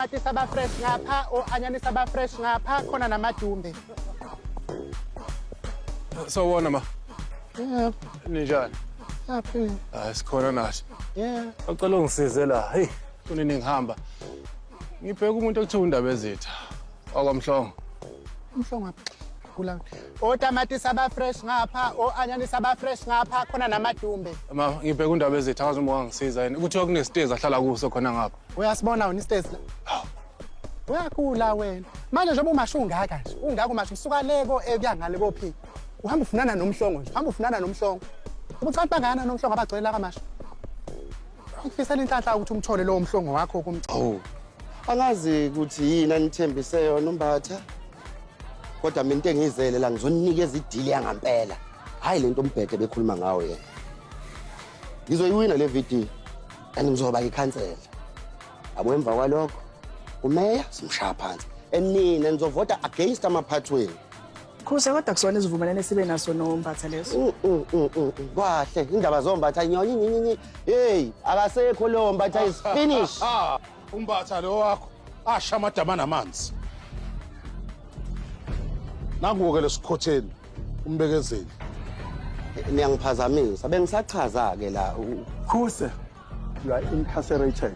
otamatisi aba-fresh ngapha, o-anyanisi aba-fresh ngapha, khona namadumbe. Sawubona ma. Yeah, Ninjani? happy. Hayi sikhona nathi. Yeah. Acela ungisize la. Hey, kunini ngihamba. Ngibheka umuntu okuthiwa uNdaba Ezitha. Akwamhlongo. Umhlongo kula. Otamatisi aba-fresh ngapha, o-anyanisi aba-fresh ngapha, khona namadumbe. Ma, ngibheka uNdaba Ezitha ngaze uma ungisiza yini. Kuthiwa kunesitezi ahlala kuso khona ngapha. Uyasibona wena isitezi la? Uyakula wena. Manje njengoba umasho ungaka nje. Ungaka umasho usuka leko kuya ngale kophi. Uhamba ufunana nomhlongo nje. Uhamba ufunana nomhlongo. Ubuthi abantu bangana nomhlongo abagcwele kamasho. Ngifisela inhlanhla ukuthi umthole lowo mhlongo wakho kumcha. Oh. Angazi ukuthi yini anithembise yona uMbatha. Kodwa mina into engizele la ngizonikeza idili yangampela. Hayi lento umbhede bekhuluma ngawo yena. Ngizoyiwina le video. And ngizoba ikhansela. Abo emva kwalokho umeya simshaya phansi. Enina nizovota against amaphathweni. Khuse kodwa kusona isivumelane sibe naso noMbatha leso. Kwahle indaba zoMbatha nyonyi. Hey, akasekho lo Mbatha is finish. Umbatha lo wakho asha amadama namanzi. Nanguke lesikhotheni umbekezeli. Niyangiphazamisa bengisachaza ke la. Khuse, you are incarcerated.